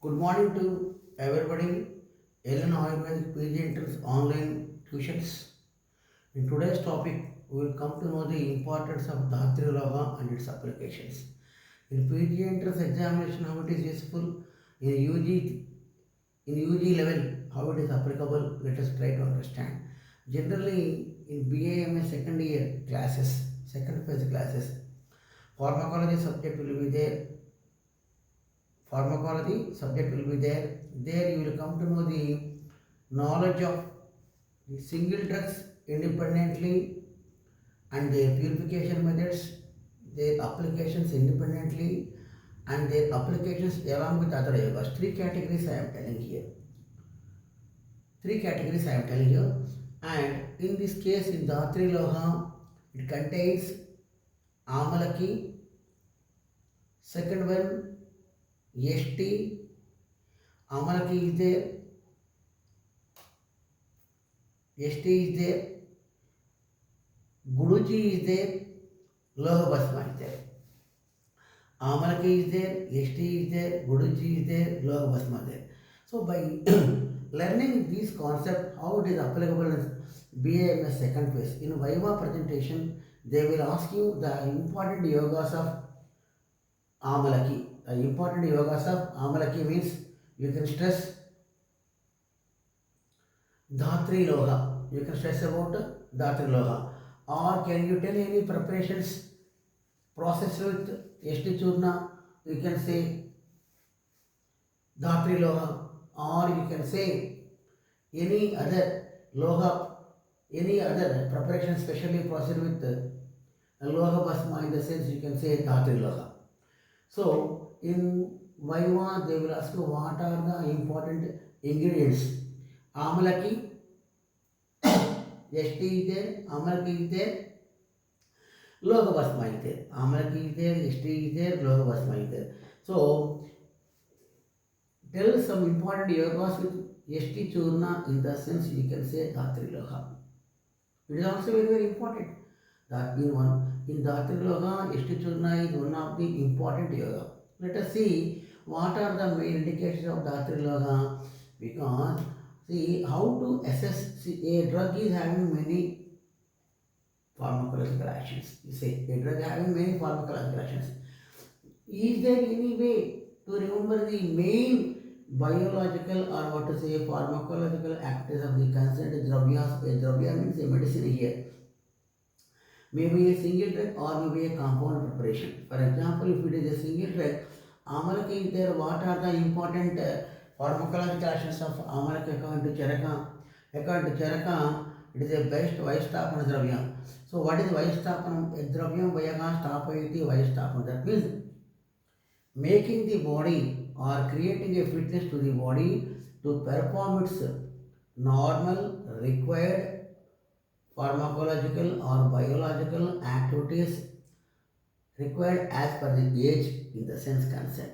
Good morning to everybody. Ellen Ayurvedic PG Entrance online tutions. In today's topic, we will come to know the importance of Dhatriloha and its applications. In PG Entrance examination, how it is useful. In UG level, how it is applicable. Let us try to understand. Generally, in BAMS second year classes, second phase classes, pharmacology subject will be there. Pharmacology subject will be there. There you will come to know the knowledge of the single drugs independently and their purification methods, their applications independently and their applications along with other yogas. Three categories I am telling here. And in this case in Dhatriloha, it contains Amalaki. Second one, ST, Amalaki is there, ST is there, Guruji is there, Loha Basma is there. Amalaki is there, ST is there, Guruji is there, Loha Basma is there. So by learning this concept, how it is applicable in BAMS second phase, in Viva presentation, they will ask you the important yogas of Amalaki. The important yogas of Amalaki means you can stress Dhatriloha. You can stress about Dhatriloha. Or can you tell any preparations processed with ST Churna? You can say Dhatriloha. Or you can say any other Loha, any other preparation specially processed with Loha Basma, in the sense you can say Dhatriloha. So in Viva they will ask you what are the important ingredients. Amalaki, ST is there, Amalaki is there, Loha Basma is there. Amalaki is there, ST is there, Loha Basma is there. So tell some important yogas with ST Churna, in the sense you can say Dhatriloha. It is also very, very important. That in Dhatriloha, ST Churna is one of the important yoga. Let us see what are the main indications of Dhatriloha, because see how to assess. See, a drug is having many pharmacological actions. You say a drug having many pharmacological actions. Is there any way to remember the main biological or what to say pharmacological activities of the concerned dravyas? A dravya means a medicine here. Maybe a single drug or maybe a compound preparation. For example, if it is a single drug, Amalaki is there. What are the important pharmacological actions of Amalaki according to Charaka? According to Charaka, it is a best Vaistapana dravya. So what is Vaistapana? Dravyam Vayaga Stapayati Vaistapana. That means making the body or creating a fitness to the body to perform its normal required pharmacological or biological activities required as per the age, in the sense concerned.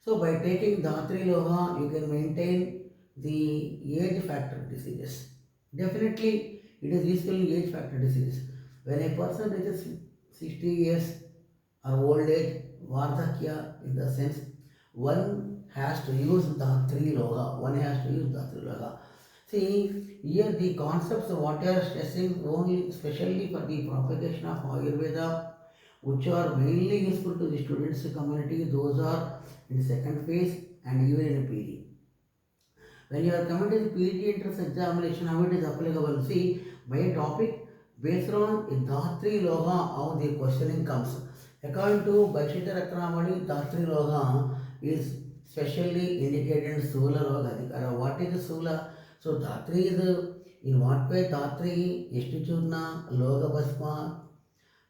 So by taking Dhatriloha, you can maintain the age factor diseases. Definitely it is useful in age factor diseases. When a person reaches 60 years or old age, Vardhakya, in the sense, one has to use Dhatriloha. See, here the concepts what they are stressing only specially for the propagation of Ayurveda, which are mainly useful to the students community, those are in second phase and even in PG. When you are coming to the PG entrance examination, how it is applicable? See, by a topic based on Dhatriloha, how the questioning comes. According to Bhaishita Ratnamani, Dhatriloha is specially indicated in Sula Roga Adhikara. What is the Sula? So Dhatri is in what way Dhatri, Ishtichurna, Loga Basma,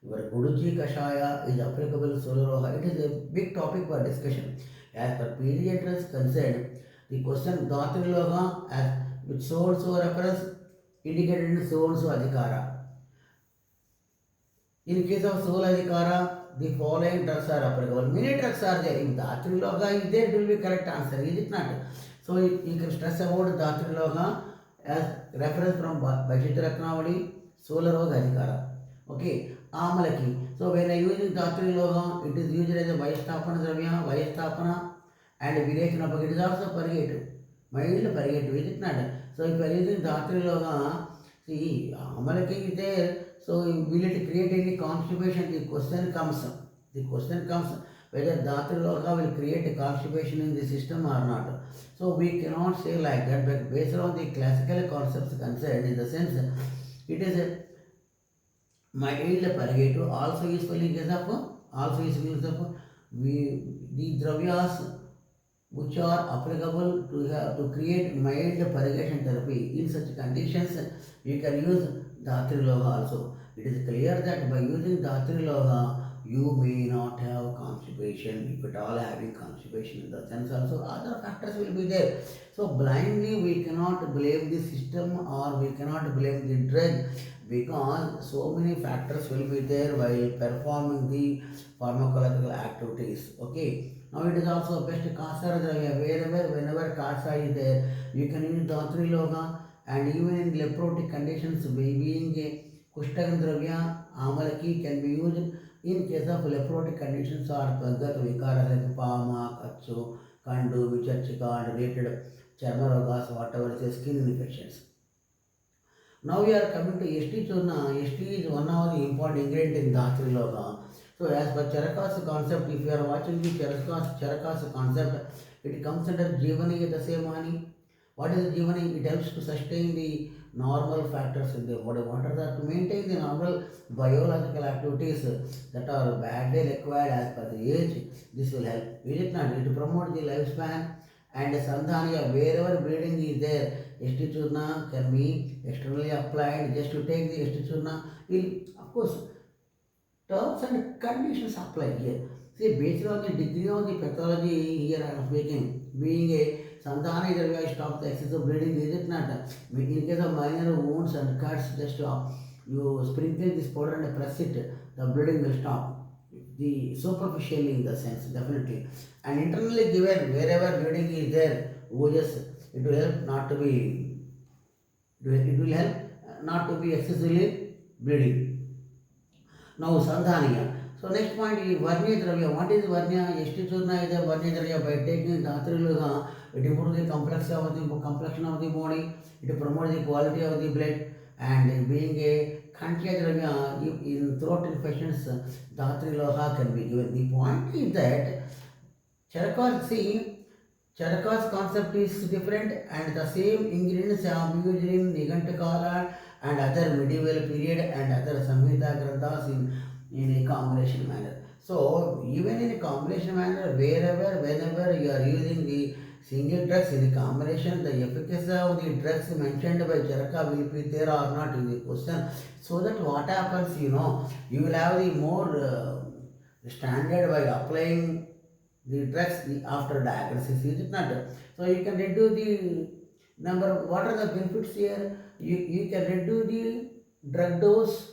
your Guruji Kashaya is applicable to Sula Roga. It is a big topic for discussion. As per PG entrance concerned, the question Dhatriloha as with so and so reference indicated in so and so Adhikara. In case of Sula Adhikara, the following drugs are applicable. Many drugs are there. If Dhatriloha is there, it will be correct answer. Is it not? So you can stress about Dhatriloha as reference from Bhaishita Ratnavali, Solar Roga Adhikara. Okay, Amalaki. So when I use Dhatriloha, it is used as a Vaistapana Dravya, Vaistapana and Virechana, it is also purgative, mild purgative, is it not? So if you are using Dhatriloha, see, Amalaki is there, so will it create any constipation? The question comes. Whether Dhatriloha will create a constipation in the system or not. So we cannot say like that, but based on the classical concepts concerned, in the sense, it is a mild purgative, also useful in case of the dravyas which are applicable to create mild purgation therapy. In such conditions, you can use Dhatriloha also. It is clear that by using Dhatriloha, you may not have constipation, if at all having constipation in the sense also, other factors will be there. So blindly we cannot blame the system or we cannot blame the drug, because so many factors will be there while performing the pharmacological activities. Okay. Now it is also best Kasa wherever, whenever Kasa is there, you can use Dhatriloha, and even in leprotic conditions, being a Kushtaka Dravya, Amalaki can be used in case of leprotic conditions or Pagat Vikara like Pama, Kachu, Kandu, Vichachika, and related Charmarogas, whatever is skin infections. Now we are coming to ST Churna. ST is one of the important ingredient in Dhatriloha. So as per Charaka's concept, if you are watching the Charaka's concept, it comes under Jivani Dasemani. What is Jivani? It helps to sustain the normal factors in the body. What are that? To maintain the normal biological activities that are badly required as per the age. This will help. Will it not? It will promote the lifespan, and Sandhaniya, wherever bleeding is there, ST Churna can be externally applied. Just to take the ST Churna will, of course, terms and conditions apply here. See, based on the degree of the pathology here I am speaking, being a Sandhana Dravya stops the excessive bleeding, is it not? In case of minor wounds and cuts, just you sprinkle this powder and press it, the bleeding will stop. The superficially in the sense, definitely. And internally given, wherever bleeding is there, it will help not to be, it will help not to be excessively bleeding. Now Sandhaniya. So next point is Varnya Dravya. What is Varnya? Esti Churna is a Varnya Dravya. By taking Dhatriloha, it improves the complexion of the body, it promotes the quality of the blood, and being a Kantya Dravya, in throat infections, Dhatriloha can be given. The point is that Charaka's concept is different, and the same ingredients are used in Nigantakala and other medieval period and other Samhita Granthas in a combination manner. So, even in a combination manner, whenever you are using the single drugs in the combination, the efficacy of the drugs mentioned by Charaka will be there or not in the question. So that what happens, you will have the more standard by applying the drugs after diagnosis, is it not? So you can reduce the number. What are the benefits here? You can reduce the drug dose,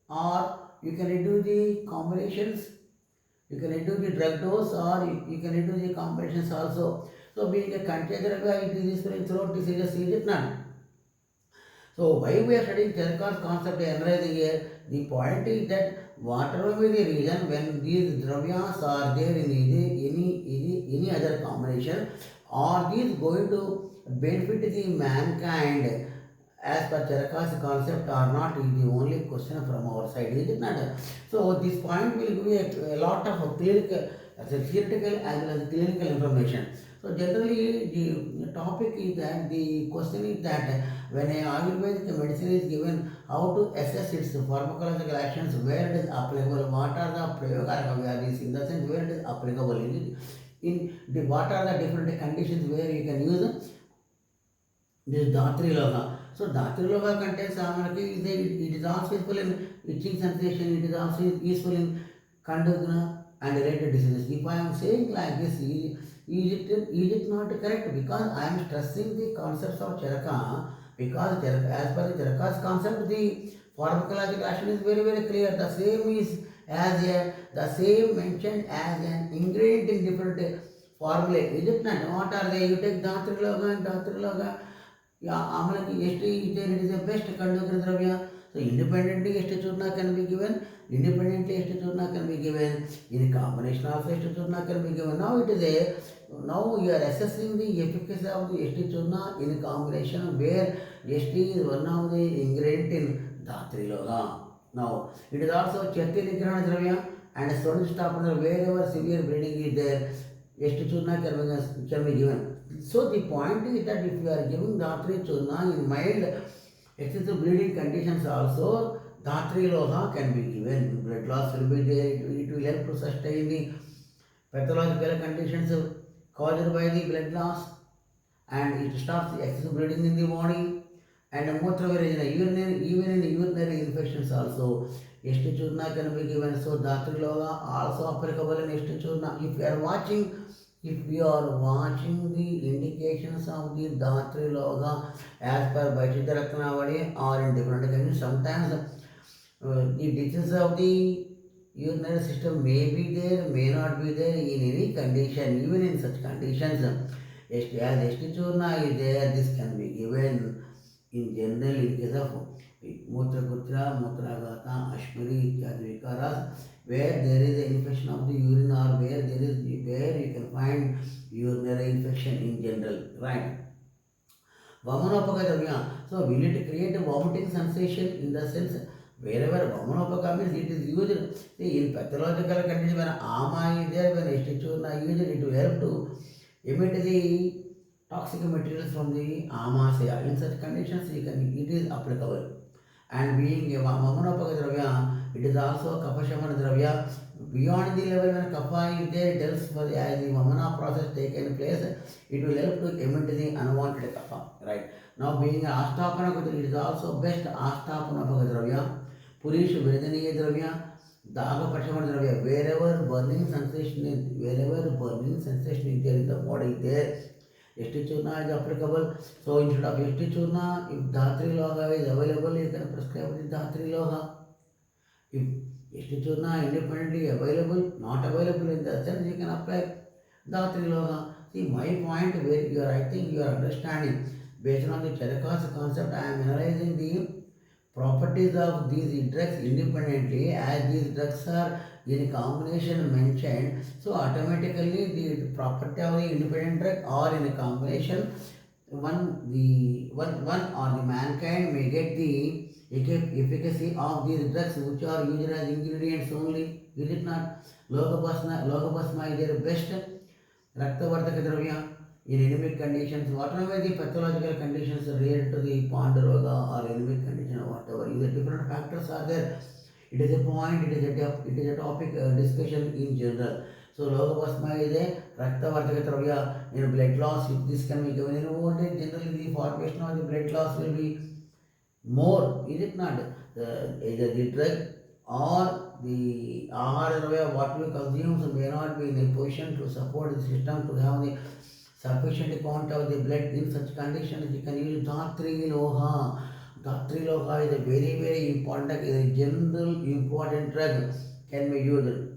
or you can reduce the combinations. You can reduce the drug dose, or you can reduce the combinations also. So being a contagious, it is useful in throat diseases, is it not? So why we are studying Charaka's concept analyzing here? The point is that whatever be the reason, when these dravyas are there in any other combination, are these going to benefit the mankind as per Charaka's concept or not, is the only question from our side, is it not? So this point will give you a lot of clinical, theoretical as well as clinical information. So generally the topic is that, the question is that when a Ayurvedic medicine is given, how to assess its pharmacological actions, where it is applicable, what are the prayogarika values, in the sense where it is applicable, what are the different conditions where you can use this Dhatriloha. So Dhatriloha contains Amalaki, it is also useful in itching sensation, it is also useful in Kandaguna and related diseases. If I am saying like this, is it not correct? Because I am stressing the concepts of Charaka, because as per the Charaka's concept, the pharmacological action is very, very clear. The same is the same mentioned as an ingredient in different formulae. Is it not? What are they? You take Dhatriloha and Dhatriloha. Yeah, Amalaki ST, it is the best conductor dravya. So independently ST Churna can be given, independently ST Churna can be given, in combination also ST Churna can be given. Now it is now you are assessing the efficacy of the ST Churna in combination where ST is one of the ingredient in Dhatriloha. Now, it is also Chatti Nigrana Dravya and Swanit Stapana wherever severe bleeding is there, ST Churna can be given. So, the point is that if you are giving Dhatri Churna in mild excessive bleeding conditions also, Dhatriloha can be given. Blood loss will be there, it will help to sustain the pathological conditions caused by the blood loss, and it stops the excessive bleeding in the body. And even in urinary infections also, ST Churna can be given. So Dhatriloha also applicable in ST Churna. If you are watching the indications of the Dhatriloha as per Vaishidhya Ratnavali or in different conditions, sometimes the disease of the urinary system may be there, may not be there in any condition. Even in such conditions, as ST Churna is there, this can be given in general in case of Mutrakutra, Mutragata, Ashmari, Ityadi Vikaras, where there is an infection of the urine or where you can find urinary infection in general, right? Vamanopaka Dravya. So will it create a vomiting sensation in the sense wherever Vamanopaka means it is used. See, in pathological condition when Ama is there, when ST Churna is used, it will help to emit the toxic materials from the Amasya. In such conditions, it is applicable. And being a Vamanopaka Dravya, it is also Kapashamana Dravya. Beyond the level when Kapha is there, it helps for as the Vamana process taken place, it will help to emit the unwanted Kapha. Right. Now being an Astapana, it is also best Astapana Dravya, Purish Vedaniya Dravya, Daga Pashamana Dravya, wherever burning sensation is there in the body there, ST Churna is applicable. So instead of ST Churna, if Dhatriloha is available, you can prescribe the Dhatriloha. If ST Churna independently available, not available in the sense, you can apply Dhatriloha. See, my point where I think you are understanding, based on the Charaka's concept, I am analyzing the properties of these drugs independently as these drugs are in combination mentioned. So automatically the property of the independent drug or in a combination, one or the mankind may get the efficacy of these drugs which are used as ingredients only. Is it not? Logopasma is their best Raktavardhaka Dravya in anemic conditions, whatever the pathological conditions related to the Pandaroga or anemic condition or whatever, the different factors are there. It is a point, it is a topic discussion in general. So Logopasma is a Raktavardhaka Dravya in blood loss. If this can be given in old age, generally the formation of the blood loss will be more. Is it not? Either the drug or the ahara dravya what we consume may not be in a position to support the system to have the sufficient amount of the blood. In such conditions, you can use Dhatri Loha. Dhatri Loha is a very, very important, is a general important drug can be used.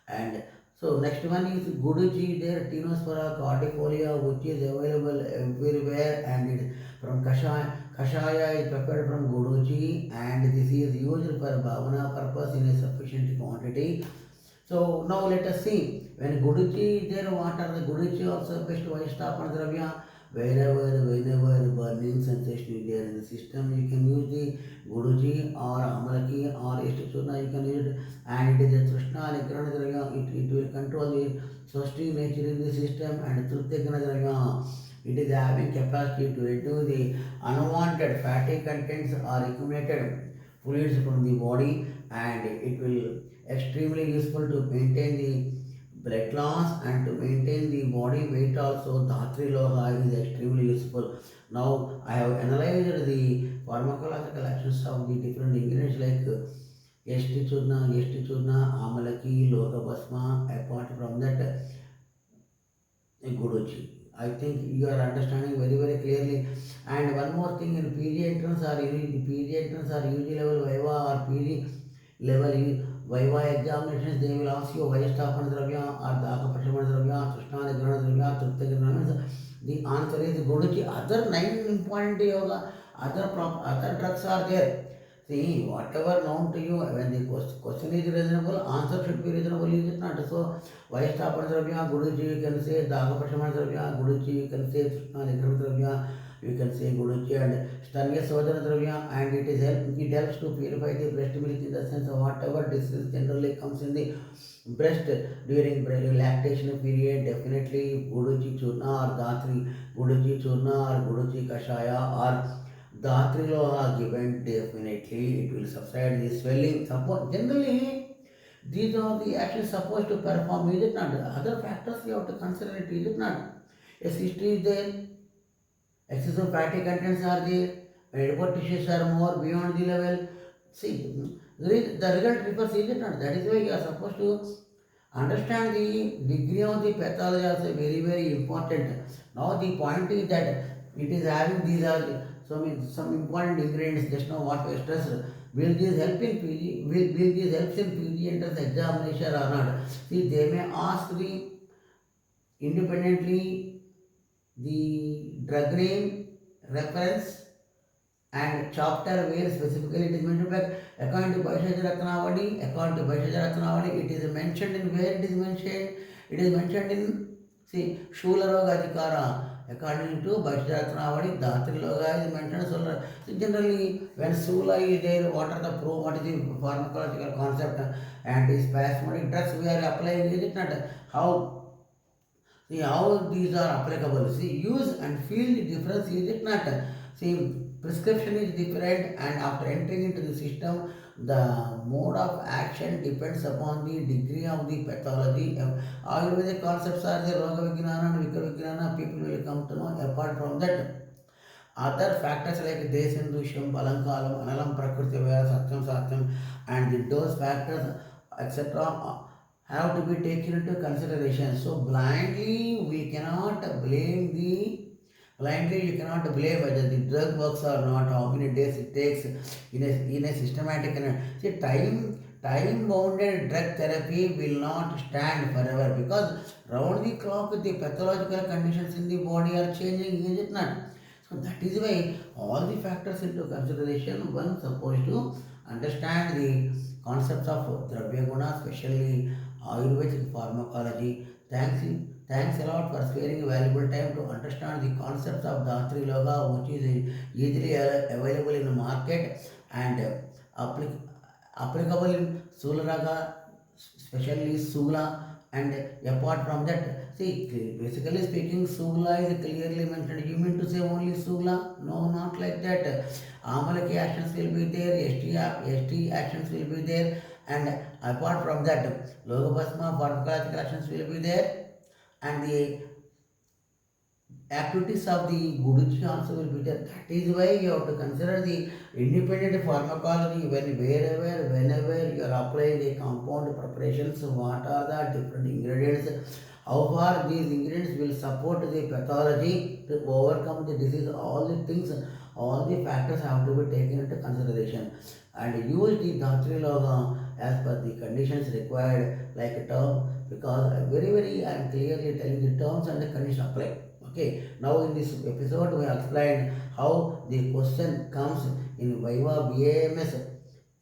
And so next one is Guduchi, there Tinospora cordifolia, which is available everywhere, and it from Kashaya is prepared from Guduchi, and this is used for Bhavana purpose in a sufficient quantity. So now let us see, when Guduchi is there, what are the Guduchi also best Vaishtapana Dravya? Whenever burning sensation is there in the system, you can use the Guduchi or Amalaki or ST Churna, you can use it, and it is a Trishna Nigrana Dravya, it will control the Swasti nature in the system, and Trutyagana Dravya, it is having capacity to reduce the unwanted fatty contents or accumulated fluids from the body, and it will extremely useful to maintain the blood loss and to maintain the body weight also. Dhatriloha is extremely useful. Now I have analyzed the pharmacological actions of the different ingredients like ST Churna, Amalaki, Logopasma, apart from that Guduchi. I think you are understanding very, very clearly. And one more thing, in PG entrance or UG level Viva or PG level Viva examinations, they will ask you Vaishtapana Dravya or Daka Pashamana Dravya, Trishna Nigrana Dravya, Trutyagana. The answer is Guduchi. Other 9 important yoga, other drugs are there. See, whatever known to you, when the question is reasonable, answer should be reasonable, is it not? So, Vaishtapan Dravya, Guruji, you can say Dagapashaman Dravya, Guruji, you can say Krishna Nikram Dravya, you can say Guruji, and Stanya Sodana Dravya, and it helps to purify the breast milk in the sense of whatever disease generally comes in the breast during lactation period. Definitely Guruji Churna or Guruji Churna or Guruji Kashaya or Dhatriloha given, definitely it will subside the swelling. Generally, these are the actions supposed to perform, is it not? Other factors you have to consider it, is it not? Yes, history is there, excessive fatty contents are there, adipose tissues are more beyond the level. See, the result refers, is it not? That is why you are supposed to understand the degree of the pathology also very, very important. Now the point is that it is having these are some important ingredients. Just now what we stressed. Will this help in PG? Will this help in PG entrance examination or not? See, they may ask the independently the drug name, reference, and chapter where specifically it is mentioned, like according to according to Vaishyaja it is mentioned in where it is mentioned. It is mentioned in, see, Shularoga Adhikara. According to Vaishyaja Dhatriloha is mentioned. So generally, when Sula is there, what are the what is the pharmacological concept? Antispasmodic drugs we are applying, is it not? How, see how these are applicable. See, use and feel the difference, is it not? See, prescription is different, and after entering into the system, the mode of action depends upon the degree of the pathology. Ayurvedic concepts are the Roga Vijnana and Vikar Vijnana, people will come to know. Apart from that, other factors like Desindusham, Balankalam, Analam Prakriti, Satyam Satyam, and those factors, etc., have to be taken into consideration. So blindly we cannot blame the blindly you cannot blame whether the drug works or not, how many days it takes in a systematic and see time bounded drug therapy will not stand forever, because round the clock the pathological conditions in the body are changing, is it not? So that is why all the factors into consideration one supposed to understand the concepts of Dravyaguna, especially Ayurvedic pharmacology. Thanks a lot for sparing valuable time to understand the concepts of Dhatriloha, which is easily available in the market and applicable in Sularaga, especially Sula, and apart from that, see, basically speaking, Sula is clearly mentioned. You mean to say only Sula? No, not like that. Amalaki actions will be there, ST actions will be there, and apart from that, Logopasma, pharmacological actions will be there, and the activities of the Guruji also will be there. That is why you have to consider the independent pharmacology whenever you are applying the compound preparations, what are the different ingredients, how far these ingredients will support the pathology to overcome the disease, all the things, all the factors have to be taken into consideration and use the Dhatriloha as per the conditions required like a term, because I am clearly telling the terms and the conditions apply. Okay, now in this episode we have explained how the question comes in Viva BAMS,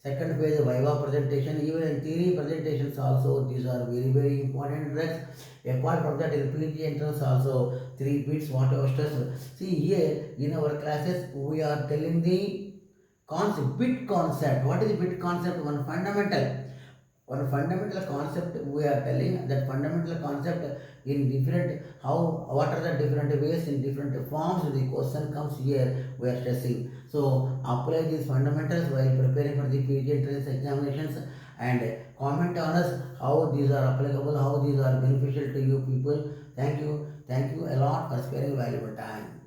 second phase Viva presentation, even in theory presentations also. These are very important drugs. Apart from that, in PG entrance also, 3 bits, whatever stress. See here in our classes we are telling the bit concept. What is bit concept? One fundamental concept we are telling, that fundamental concept in different, how, what are the different ways in different forms the question comes here we are stressing. So apply these fundamentals while preparing for the PG entrance examinations and comment on us how these are applicable, how these are beneficial to you people. Thank you a lot for sparing valuable time.